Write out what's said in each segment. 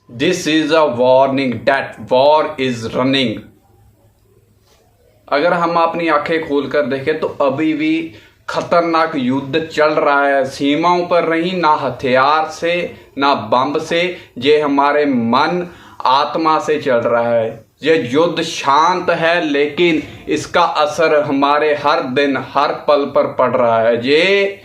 This is a warning that war is running. अगर हम अपनी आंखें खोलकर देखें तो अभी भी खतरनाक युद्ध चल रहा है सीमाओं पर नहीं, ना हथियार से ना बम से, ये हमारे मन आत्मा से चल रहा है। ये युद्ध शांत है लेकिन इसका असर हमारे हर दिन हर पल पर पड़ रहा है। ये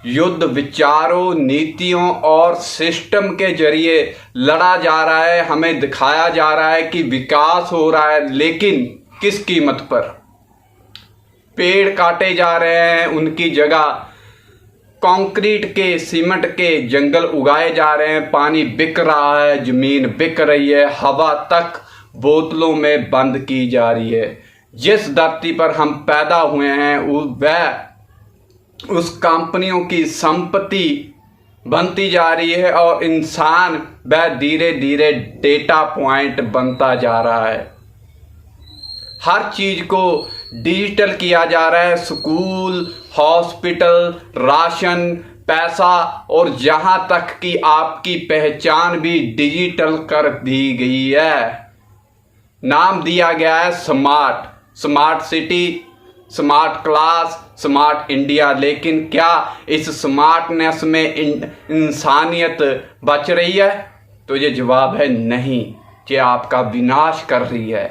युद्ध विचारों, नीतियों और सिस्टम के जरिए लड़ा जा रहा है। हमें दिखाया जा रहा है कि विकास हो रहा है, लेकिन किस कीमत पर? पेड़ काटे जा रहे हैं, उनकी जगह कंक्रीट के, सीमेंट के जंगल उगाए जा रहे हैं, पानी बिक रहा है, जमीन बिक रही है, हवा तक बोतलों में बंद की जा रही है। जिस धरती पर हम पैदा हुए हैं वह उस कंपनियों की संपत्ति बनती जा रही है और इंसान वह धीरे धीरे डेटा पॉइंट बनता जा रहा है। हर चीज को डिजिटल किया जा रहा है, स्कूल, हॉस्पिटल, राशन, पैसा और जहां तक कि आपकी पहचान भी डिजिटल कर दी गई है। नाम दिया गया है smart city, smart class, smart India. लेकिन क्या इस स्मार्टनेस में इंसानियत बच रही है? तो ये जवाब है नहीं, ये आपका विनाश कर रही है।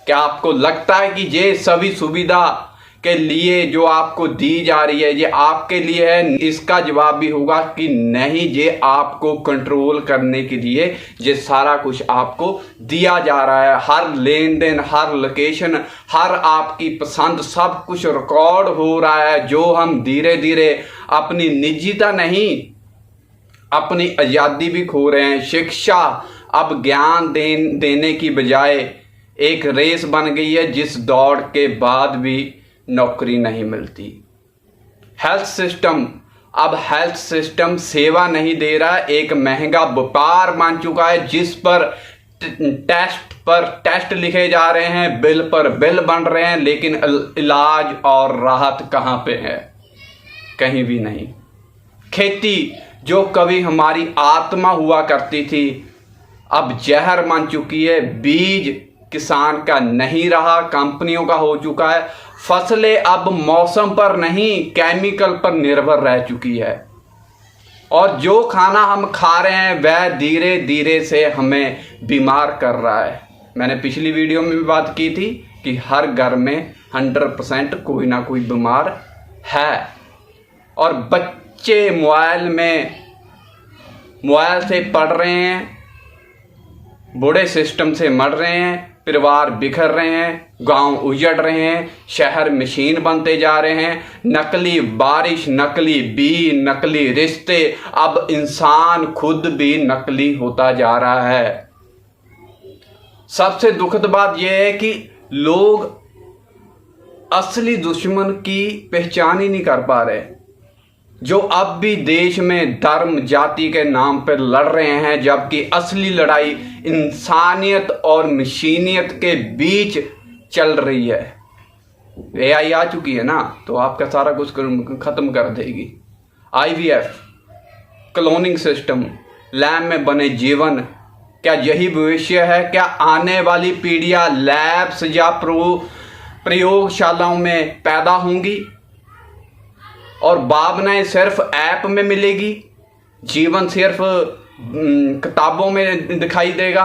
क्या आपको लगता है कि ये सभी सुविधा के लिए जो आपको दी जा रही है ये आपके लिए है? इसका जवाब भी होगा कि नहीं, ये आपको कंट्रोल करने के लिए ये सारा कुछ आपको दिया जा रहा है। हर लेन देन, हर लोकेशन, हर आपकी पसंद, सब कुछ रिकॉर्ड हो रहा है। जो हम धीरे धीरे अपनी निजता नहीं, अपनी आज़ादी भी खो रहे हैं। शिक्षा अब ज्ञान देने की बजाय एक रेस बन गई है जिस दौड़ के बाद भी नौकरी नहीं मिलती। हेल्थ सिस्टम सेवा नहीं दे रहा है, एक महंगा व्यापार बन चुका है जिस पर टेस्ट लिखे जा रहे हैं, बिल पर बिल बन रहे हैं, लेकिन इलाज और राहत कहाँ पे है? कहीं भी नहीं। खेती जो कभी हमारी आत्मा हुआ करती थी अब जहर बन चुकी है। बीज किसान का नहीं रहा, कंपनियों का हो चुका है। फसलें अब मौसम पर नहीं, केमिकल पर निर्भर रह चुकी है। और जो खाना हम खा रहे हैं वह धीरे धीरे से हमें बीमार कर रहा है। मैंने पिछली वीडियो में भी बात की थी कि हर घर में 100% कोई ना कोई बीमार है। और बच्चे मोबाइल से पढ़ रहे हैं, बूढ़े सिस्टम से मर रहे हैं, परिवार बिखर रहे हैं, गांव उजड़ रहे हैं, शहर मशीन बनते जा रहे हैं। नकली बारिश, नकली बी, नकली रिश्ते, अब इंसान खुद भी नकली होता जा रहा है। सबसे दुखद बात यह है कि लोग असली दुश्मन की पहचान ही नहीं कर पा रहे, जो अब भी देश में धर्म जाति के नाम पर लड़ रहे हैं, जबकि असली लड़ाई इंसानियत और मशीनियत के बीच चल रही है। एआई आ चुकी है ना, तो आपका सारा कुछ खत्म कर देगी। IVF, क्लोनिंग सिस्टम, लैब में बने जीवन, क्या यही भविष्य है? क्या आने वाली पीढ़ियां लैब्स या प्रयोगशालाओं में पैदा होंगी और भावनाएं सिर्फ ऐप में मिलेगी, जीवन सिर्फ किताबों में दिखाई देगा?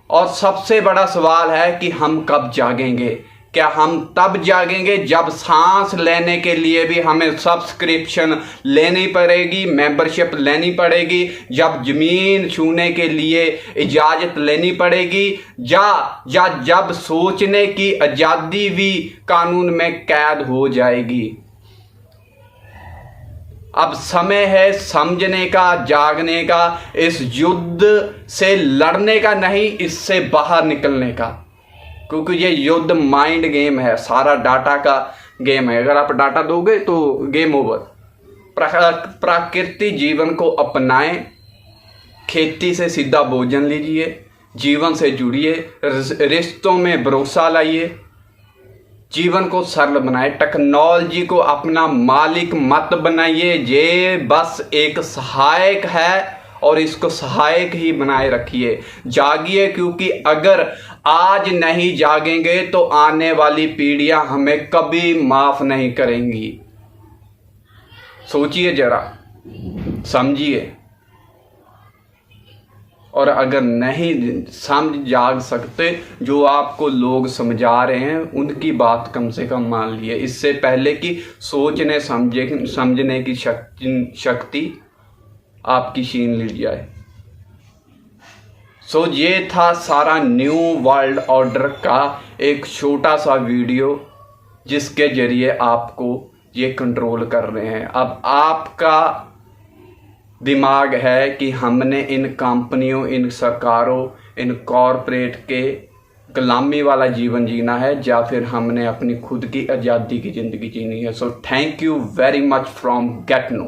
और सबसे बड़ा सवाल है कि हम कब जागेंगे? क्या हम तब जागेंगे जब सांस लेने के लिए भी हमें सब्सक्रिप्शन लेनी पड़ेगी, मेंबरशिप लेनी पड़ेगी, जब जमीन छूने के लिए इजाज़त लेनी पड़ेगी, या जब सोचने की आज़ादी भी कानून में कैद हो जाएगी? अब समय है समझने का, जागने का, इस युद्ध से लड़ने का नहीं, इससे बाहर निकलने का। क्योंकि ये युद्ध माइंड गेम है, सारा डाटा का गेम है। अगर आप डाटा दोगे तो गेम ओवर। प्राकृतिक जीवन को अपनाएं, खेती से सीधा भोजन लीजिए, जीवन से जुड़िए, रिश्तों में भरोसा लाइए, जीवन को सरल बनाए। टेक्नोलॉजी को अपना मालिक मत बनाइए, ये बस एक सहायक है और इसको सहायक ही बनाए रखिए। जागिए, क्योंकि अगर आज नहीं जागेंगे तो आने वाली पीढ़ियां हमें कभी माफ नहीं करेंगी। सोचिए जरा, समझिए। और अगर नहीं समझ जाग सकते, जो आपको लोग समझा रहे हैं उनकी बात कम से कम मान लिए, इससे पहले कि सोचने समझने की शक्ति आपकी छीन ली जाए। ये था सारा न्यू वर्ल्ड ऑर्डर का एक छोटा सा वीडियो, जिसके जरिए आपको ये कंट्रोल कर रहे हैं। अब आपका दिमाग है कि हमने इन कंपनियों, इन सरकारों, इन कॉरपोरेट के गुलामी वाला जीवन जीना है, या फिर हमने अपनी खुद की आज़ादी की ज़िंदगी जीनी है। So thank you very much from get no.